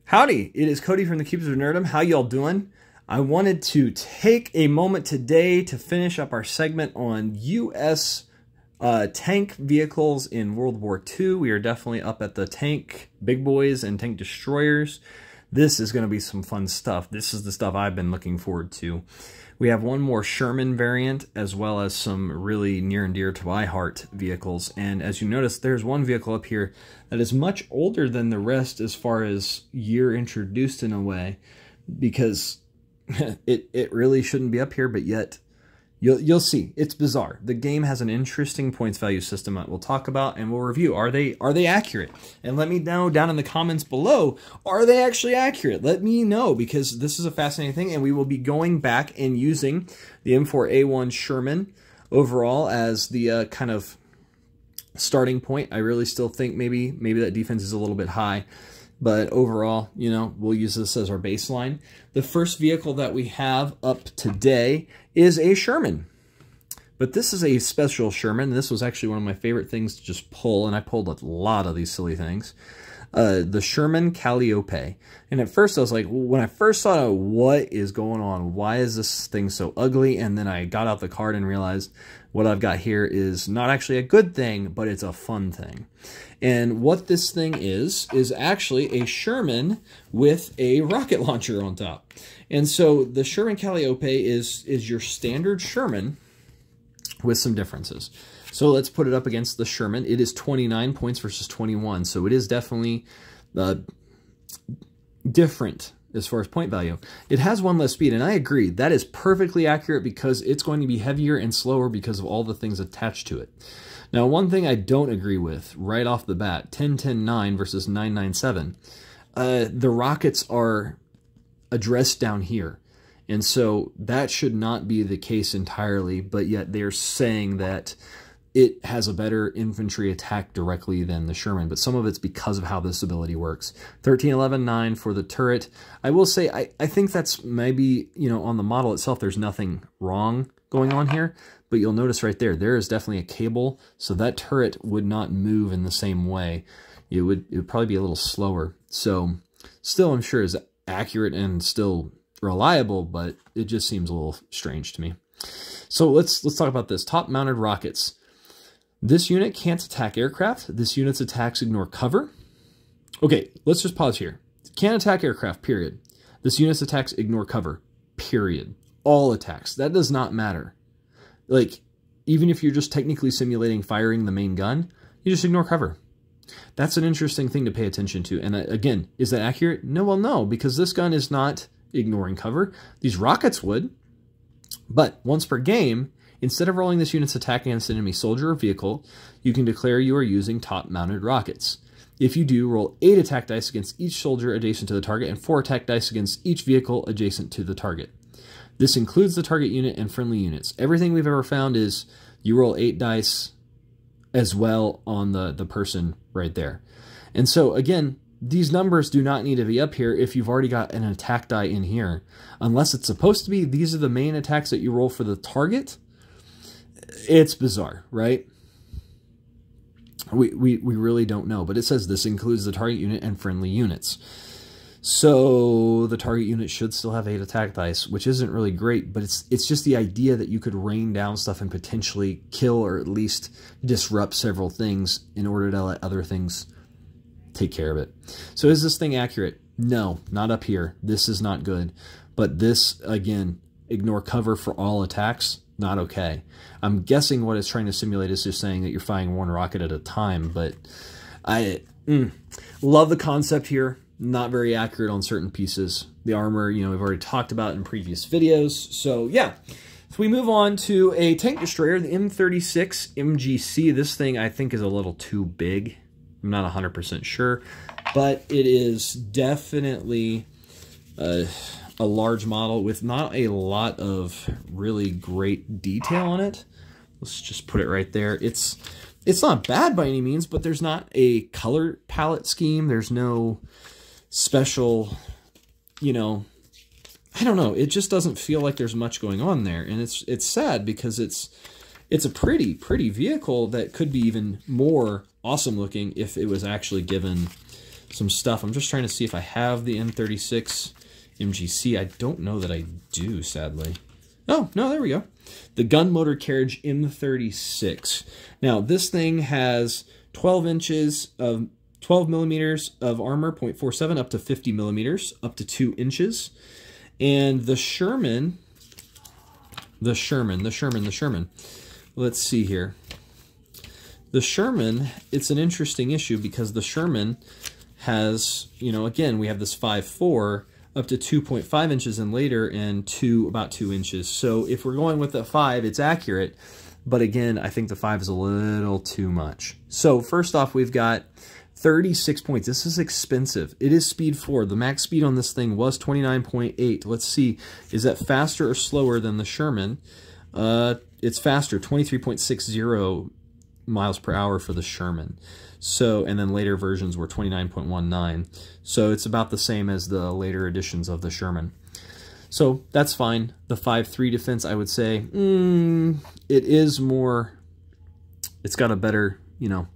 Howdy, it is Cody from the Cubes of Nerdom. How y'all doing? I wanted to take a moment today to finish up our segment on U.S. Tank vehicles in World War II. We are definitely up at the tank big boys and tank destroyers. This is going to be some fun stuff. This is the stuff I've been looking forward to. We have one more Sherman variant, as well as some really near and dear to my heart vehicles. And as you notice, there's one vehicle up here that is much older than the rest as far as year introduced in a way, because it really shouldn't be up here, but yet you'll see. It's bizarre. The game has an interesting points value system that we'll talk about and we'll review. Are they accurate? And let me know down in the comments below, are they actually accurate? Let me know, because this is a fascinating thing, and we will be going back and using the M4A1 Sherman overall as the kind of starting point. I really still think maybe that defense is a little bit high. But overall, you know, we'll use this as our baseline. The first vehicle that we have up today is a Sherman. But this is a special Sherman. This was actually one of my favorite things to just pull, and I pulled a lot of these silly things. The Sherman Calliope. And at first I was like, when I first saw it, what is going on? Why is this thing so ugly? And then I got out the card and realized what I've got here is not actually a good thing, but it's a fun thing. And what this thing is actually a Sherman with a rocket launcher on top. And so the Sherman Calliope is your standard Sherman with some differences. So let's put it up against the Sherman. It is 29 points versus 21. So it is definitely different as far as point value. It has one less speed, and I agree. That is perfectly accurate because it's going to be heavier and slower because of all the things attached to it. Now, one thing I don't agree with right off the bat, 10-10-9 versus 9-9-7. The rockets are addressed down here. And so that should not be the case entirely, but yet they're saying that it has a better infantry attack directly than the Sherman, but some of it's because of how this ability works. 13-11-9 for the turret. I will say, I think that's maybe, you know, on the model itself, there's nothing wrong going on here, but you'll notice right there, there is definitely a cable, so that turret would not move in the same way. It would probably be a little slower. So still, I'm sure is accurate and still reliable, but it just seems a little strange to me. So let's talk about this. Top-mounted rockets. This unit can't attack aircraft. This unit's attacks ignore cover. Okay, let's just pause here. Can't attack aircraft, period. This unit's attacks ignore cover, period. All attacks. That does not matter. Like, even if you're just technically simulating firing the main gun, you just ignore cover. That's an interesting thing to pay attention to. And again, is that accurate? No, well, no, because this gun is not ignoring cover. These rockets would. But once per game, instead of rolling this unit's attack against an enemy soldier or vehicle, you can declare you are using top-mounted rockets. If you do, roll 8 attack dice against each soldier adjacent to the target and 4 attack dice against each vehicle adjacent to the target. This includes the target unit and friendly units. Everything we've ever found is you roll 8 dice as well on the person right there. And so, again, these numbers do not need to be up here if you've already got an attack die in here. Unless it's supposed to be, these are the main attacks that you roll for the target. It's bizarre, right? We really don't know, but it says this includes the target unit and friendly units. So the target unit should still have 8 attack dice, which isn't really great, but it's just the idea that you could rain down stuff and potentially kill or at least disrupt several things in order to let other things take care of it. So is this thing accurate? No, not up here. This is not good. But this, again, ignore cover for all attacks. Not okay. I'm guessing what it's trying to simulate is just saying that you're firing one rocket at a time, but I love the concept here. Not very accurate on certain pieces. The armor, you know, we've already talked about in previous videos. So yeah, so we move on to a tank destroyer, the M36 MGC. This thing I think is a little too big. I'm not 100% sure, but it is definitely a large model with not a lot of really great detail on it. Let's just put it right there. It's not bad by any means, but there's not a color palette scheme. There's no special, you know, I don't know. It just doesn't feel like there's much going on there. And it's sad because it's a pretty vehicle that could be even more awesome looking if it was actually given some stuff. I'm just trying to see if I have the M36 MGC. I don't know that I do, sadly. Oh, no, there we go. The gun motor carriage M36. Now, this thing has 12 inches of 12 millimeters of armor, 0.47, up to 50 millimeters, up to 2 inches. And the Sherman. Let's see here. The Sherman, it's an interesting issue because the Sherman has, you know, again, we have this 5.4 up to 2.5 inches and later and about 2 inches. So if we're going with the 5, it's accurate. But again, I think the 5 is a little too much. So first off, we've got 36 points. This is expensive. It is speed 4. The max speed on this thing was 29.8. Let's see. Is that faster or slower than the Sherman? It's faster, 23.60 miles per hour for the Sherman. So, and then later versions were 29.19. So it's about the same as the later editions of the Sherman. So that's fine. The 5.3 defense, I would say, it is more, it's got a better, you know,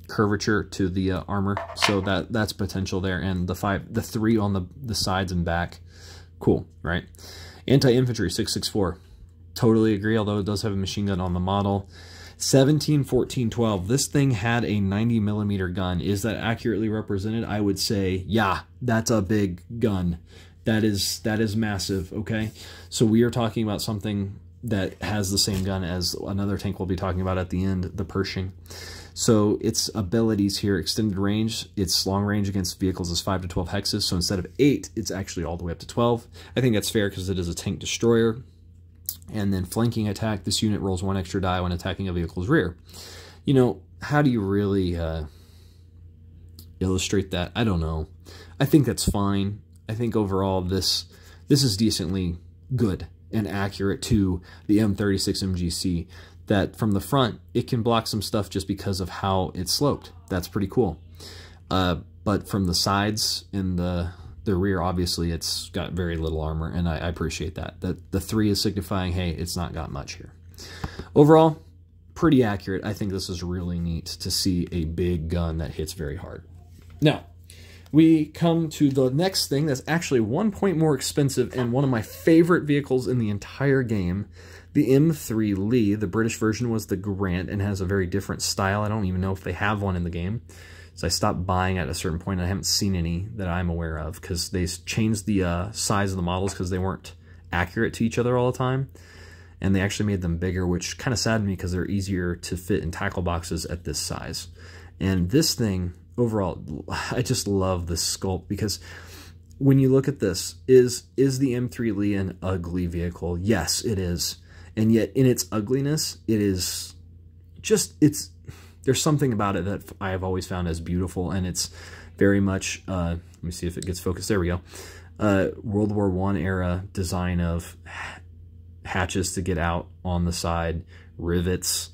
curvature to the armor. So that's potential there. And the 3 on the sides and back, cool, right? Anti-infantry, 6.64. Totally agree, although it does have a machine gun on the model. 17, 14, 12. This thing had a 90 millimeter gun. Is that accurately represented? I would say, yeah, that's a big gun. That is massive, okay? So we are talking about something that has the same gun as another tank we'll be talking about at the end, the Pershing. So its abilities here, extended range, its long range against vehicles is 5 to 12 hexes. So instead of 8, it's actually all the way up to 12. I think that's fair because it is a tank destroyer. And then flanking attack, this unit rolls 1 extra die when attacking a vehicle's rear. You know, how do you really illustrate that? I don't know. I think that's fine. I think overall this is decently good and accurate to the M36 MGC. That from the front, it can block some stuff just because of how it's sloped. That's pretty cool. But from the sides and the rear, obviously, it's got very little armor, and I appreciate that. The 3 is signifying, hey, it's not got much here. Overall, pretty accurate. I think this is really neat to see a big gun that hits very hard. Now, we come to the next thing that's actually 1 point more expensive and one of my favorite vehicles in the entire game, the M3 Lee. The British version was the Grant and has a very different style. I don't even know if they have one in the game. So I stopped buying at a certain point, and I haven't seen any that I'm aware of because they changed the size of the models because they weren't accurate to each other all the time. And they actually made them bigger, which kind of saddened me because they're easier to fit in tackle boxes at this size. And this thing, overall, I just love the sculpt because when you look at this, is the M3 Lee an ugly vehicle? Yes, it is. And yet, in its ugliness, it is just, there's something about it that I have always found as beautiful, and it's very much, let me see if it gets focused, there we go, World War I era design of hatches to get out on the side, rivets.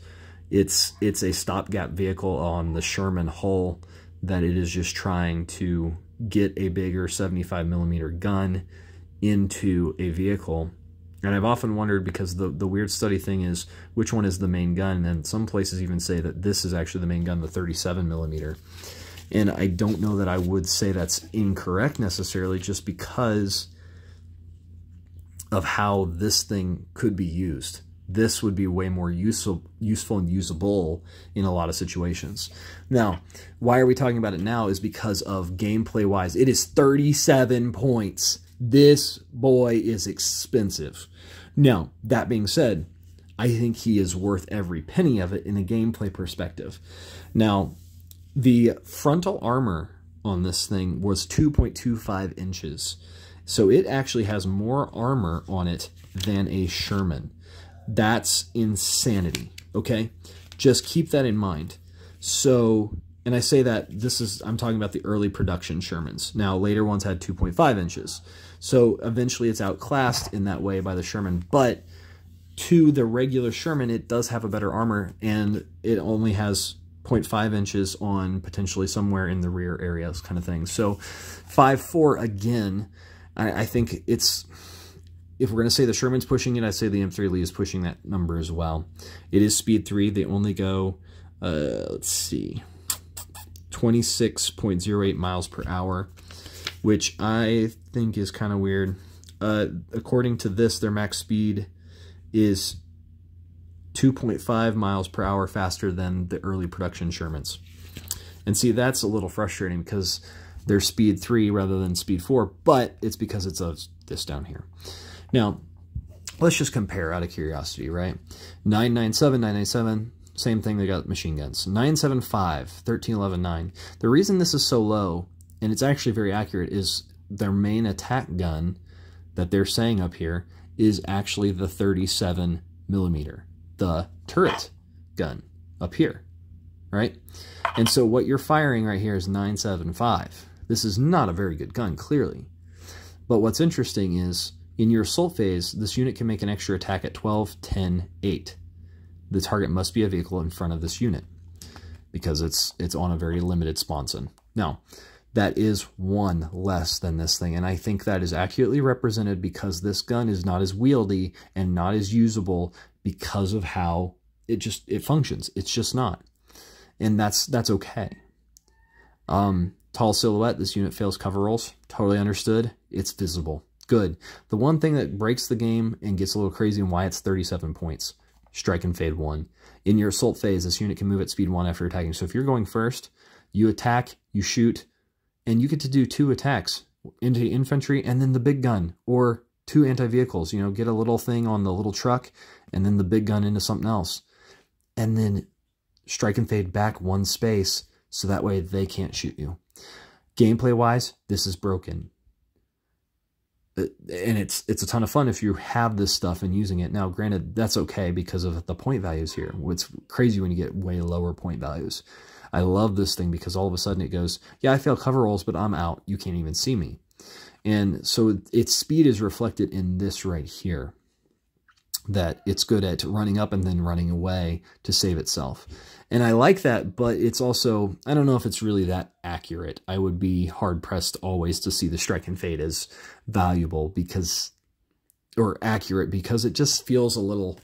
It's a stopgap vehicle on the Sherman hull that it is just trying to get a bigger 75 millimeter gun into a vehicle. And I've often wondered, because the weird study thing is, which one is the main gun? And some places even say that this is actually the main gun, the 37 millimeter. And I don't know that I would say that's incorrect necessarily, just because of how this thing could be used. This would be way more useful and usable in a lot of situations. Now, why are we talking about it now is because of gameplay-wise. It is 37 points. This boy is expensive. Now, that being said, I think he is worth every penny of it in a gameplay perspective. Now, the frontal armor on this thing was 2.25 inches. So it actually has more armor on it than a Sherman. That's insanity, okay? Just keep that in mind. So, and I say that I'm talking about the early production Shermans. Now, later ones had 2.5 inches. So eventually it's outclassed in that way by the Sherman, but to the regular Sherman, it does have a better armor, and it only has 0.5 inches on potentially somewhere in the rear areas kind of thing. So 5.4, again, I think it's, if we're going to say the Sherman's pushing it, I'd say the M3 Lee is pushing that number as well. It is speed 3. They only go, let's see, 26.08 miles per hour, which I think is kind of weird. According to this, their max speed is 2.5 miles per hour faster than the early production Shermans. And see, that's a little frustrating because they're speed 3 rather than speed 4, but it's because it's of this down here. Now, let's just compare out of curiosity, right? 997, 997, same thing, they got machine guns. 975, 1311, 9. The reason this is so low, and it's actually very accurate, is their main attack gun that they're saying up here is actually the 37 millimeter, the turret gun up here, right? And so what you're firing right here is 975. This is not a very good gun, clearly. But what's interesting is, in your assault phase, this unit can make an extra attack at 12, 10, 8. The target must be a vehicle in front of this unit because it's on a very limited sponson. Now, that is 1 less than this thing, and I think that is accurately represented because this gun is not as wieldy and not as usable because of how it functions. It's just not. And that's okay. Tall silhouette, this unit fails cover rolls. Totally understood. It's visible. Good. The one thing that breaks the game and gets a little crazy and why it's 37 points. Strike and fade 1. In your assault phase, this unit can move at speed 1 after attacking. So if you're going first, you attack, you shoot, and you get to do 2 attacks into infantry and then the big gun, or 2 anti-vehicles. You know, get a little thing on the little truck and then the big gun into something else. And then strike and fade back 1 space so that way they can't shoot you. Gameplay-wise, this is broken. And it's a ton of fun if you have this stuff and using it. Now, granted, that's okay because of the point values here. It's crazy when you get way lower point values. I love this thing because all of a sudden it goes, yeah, I fail cover rolls, but I'm out. You can't even see me. And so its speed is reflected in this right here, that it's good at running up and then running away to save itself. And I like that, but it's also, I don't know if it's really that accurate. I would be hard-pressed always to see the strike and fade as valuable because, or accurate, because it just feels a little,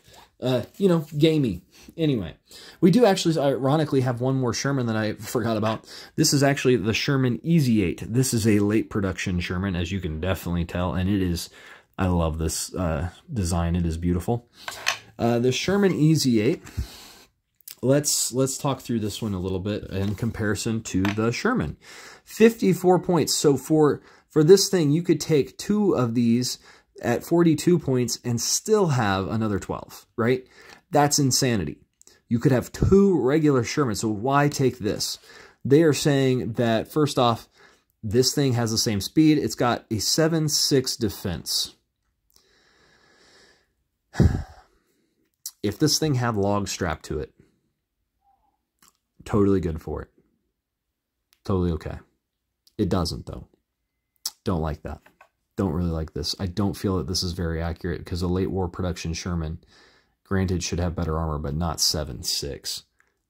you know, gamey. Anyway, we do actually, ironically, have one more Sherman that I forgot about. This is actually the Sherman Easy 8. This is a late production Sherman, as you can definitely tell, and it is, I love this design. It is beautiful. The Sherman Easy 8. Let's talk through this one a little bit in comparison to the Sherman. 54 points. So for this thing, you could take 2 of these at 42 points and still have another 12, right? That's insanity. You could have 2 regular Shermans, so why take this? They are saying that, first off, this thing has the same speed. It's got a 7.6 defense. If this thing had logs strapped to it, totally good for it. Totally okay. It doesn't, though. Don't like that. Don't really like this. I don't feel that this is very accurate because a late war production Sherman, granted, should have better armor, but not 7.6.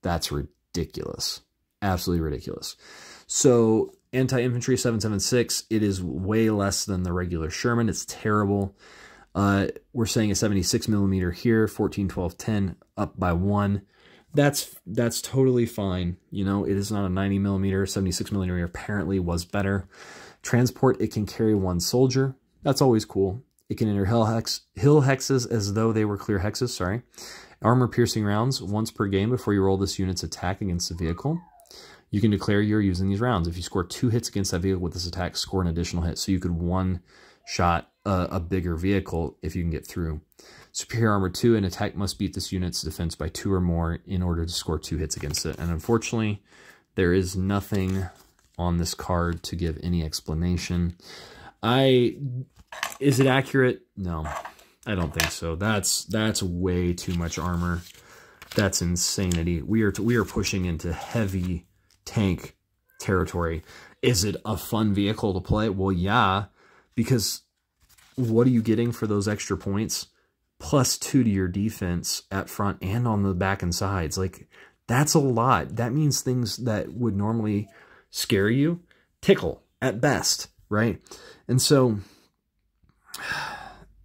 That's ridiculous. Absolutely ridiculous. So, anti-infantry 7.76, it is way less than the regular Sherman. It's terrible. We're saying a 76 millimeter here, 14, 12, 10, up by 1. That's totally fine. You know, it is not a 90 millimeter. 76 millimeter apparently was better. Transport, it can carry 1 soldier. That's always cool. It can enter hill hexes as though they were clear hexes, sorry. Armor-piercing rounds once per game before you roll this unit's attack against the vehicle. You can declare you're using these rounds. If you score 2 hits against that vehicle with this attack, score an additional hit. So you could one-shot a bigger vehicle if you can get through. Superior Armor 2, an attack must beat this unit's defense by 2 or more in order to score 2 hits against it. And unfortunately, there is nothing on this card to give any explanation. Is it accurate? No, I don't think so. That's way too much armor. That's insanity. We are pushing into heavy tank territory. Is it a fun vehicle to play? Well, yeah, because what are you getting for those extra points? +2 to your defense at front and on the back and sides. Like, that's a lot. That means things that would normally scare you tickle at best, right? And so,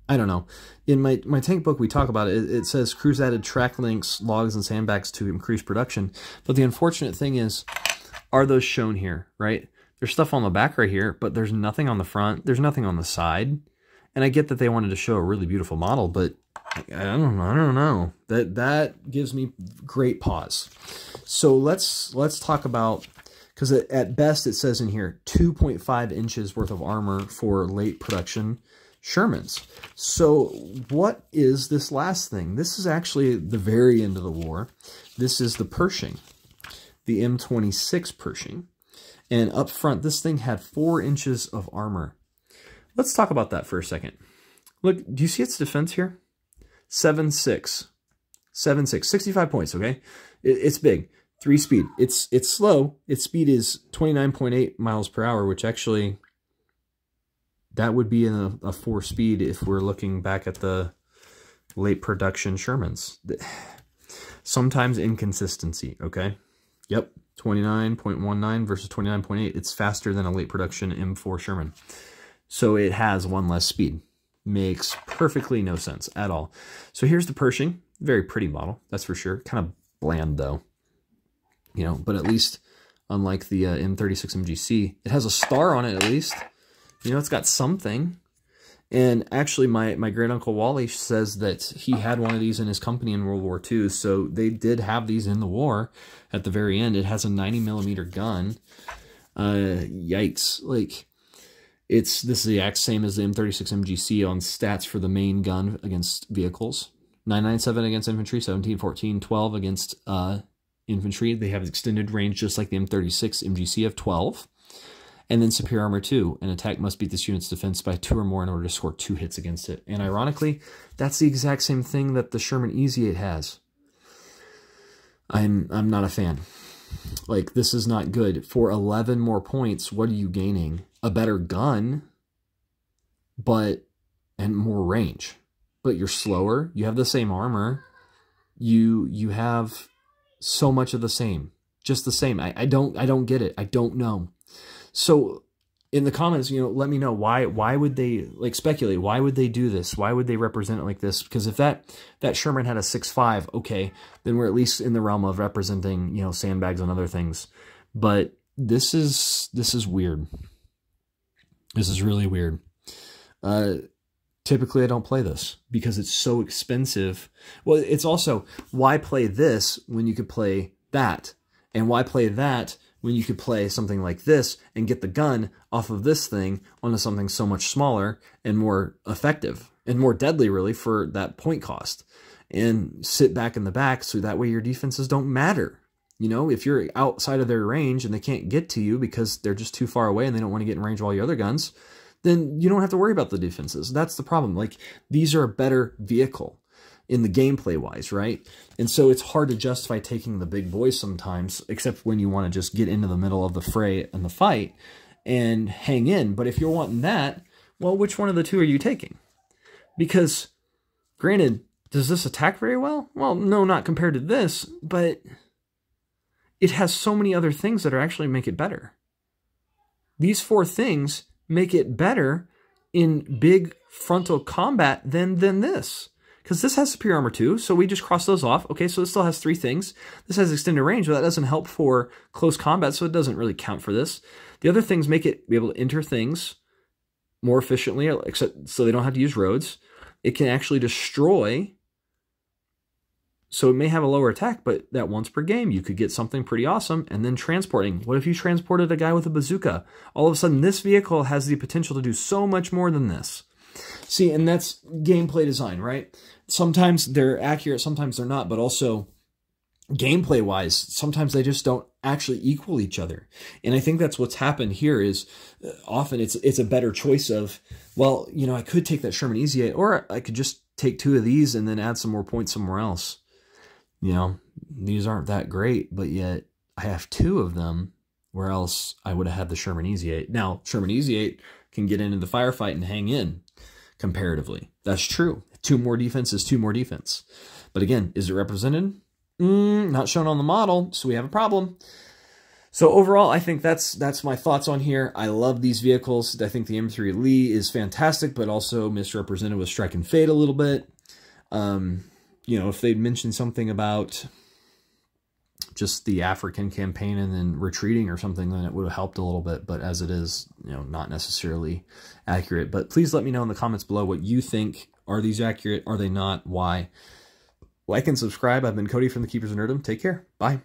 I don't know. In my tank book, we talk about it. It says crews added track links, logs, and sandbags to increase production. But the unfortunate thing is, are those shown here, right? There's stuff on the back right here, but there's nothing on the front. There's nothing on the side. And I get that they wanted to show a really beautiful model, but I don't know. That gives me great pause. So let's talk about, because at best it says in here 2.5 inches worth of armor for late production Shermans. So what is this last thing? This is actually the very end of the war. This is the Pershing, the M26 Pershing. And up front, this thing had 4 inches of armor. Let's talk about that for a second. Look, do you see its defense here? 7.6. 7.6. 65 points, okay? It's big. 3 speed. It's slow. Its speed is 29.8 miles per hour, which actually, that would be in a 4 speed if we're looking back at the late production Shermans. Sometimes inconsistency, okay? Yep, 29.19 versus 29.8. It's faster than a late production M4 Sherman. So it has 1 less speed. Makes perfectly no sense at all. So here's the Pershing. Very pretty model, that's for sure. Kind of bland though. You know, but at least, unlike the M36 MGC, it has a star on it at least. You know, it's got something. And actually, my great-uncle Wally says that he had one of these in his company in World War II, so they did have these in the war at the very end. It has a 90mm gun. Yikes. Like, this is the exact same as the M36 MGC on stats for the main gun against vehicles. 997 against infantry, 17, 14, 12 against infantry. They have extended range just like the M36 MGC of 12. And then superior armor 2. An attack must beat this unit's defense by 2 or more in order to score 2 hits against it. And ironically, that's the exact same thing that the Sherman Easy 8 has. I'm not a fan. Like, this is not good. For 11 more points, what are you gaining? A better gun, and more range. But you're slower. You have the same armor. You have so much of the same. Just the same. I don't get it. I don't know. So in the comments, you know, let me know why would they, like, speculate, why would they do this? Why would they represent it like this? Because if that Sherman had a 6.5, okay, then we're at least in the realm of representing, you know, sandbags and other things. But this is weird. This is really weird. Typically I don't play this because it's so expensive. Well, it's also, why play this when you could play that? And why play that when you could play something like this and get the gun off of this thing onto something so much smaller and more effective and more deadly, really, for that point cost, and sit back in the back so that way your defenses don't matter. You know, if you're outside of their range and they can't get to you because they're just too far away and they don't want to get in range of all your other guns, then you don't have to worry about the defenses. That's the problem. Like, these are a better vehicle in the gameplay wise, right? And so it's hard to justify taking the big boys sometimes, except when you want to just get into the middle of the fray and the fight and hang in. But if you're wanting that, well, which one of the two are you taking? Because, granted, does this attack very well? Well, no, not compared to this, but it has so many other things that are actually make it better. These 4 things make it better in big frontal combat than this. Because this has superior armor 2, so we just cross those off. Okay, so it still has 3 things. This has extended range, but that doesn't help for close combat, so it doesn't really count for this. The other things make it be able to enter things more efficiently, except so they don't have to use roads. It can actually destroy, so it may have a lower attack, but that once per game, you could get something pretty awesome. And then transporting. What if you transported a guy with a bazooka? All of a sudden, this vehicle has the potential to do so much more than this. See, and that's gameplay design, right? Sometimes they're accurate, sometimes they're not, but also gameplay-wise, sometimes they just don't actually equal each other. And I think that's what's happened here is often it's a better choice of, well, you know, I could take that Sherman Easy 8, or I could just take 2 of these and then add some more points somewhere else. You know, these aren't that great, but yet I have 2 of them, where else I would have had the Sherman Easy 8. Now, Sherman Easy 8 can get into the firefight and hang in comparatively. That's true. 2 more defense is 2 more defense. But again, is it represented? Not shown on the model, so we have a problem. So overall, I think that's my thoughts on here. I love these vehicles. I think the M3 Lee is fantastic, but also misrepresented with Strike and Fade a little bit. You know, if they'd mentioned something about just the African campaign and then retreating or something, then it would have helped a little bit. But as it is, you know, not necessarily accurate. But please let me know in the comments below what you think. Are these accurate? Are they not? Why? Like and subscribe. I've been Cody from the Keepers of Nerdom. Take care. Bye.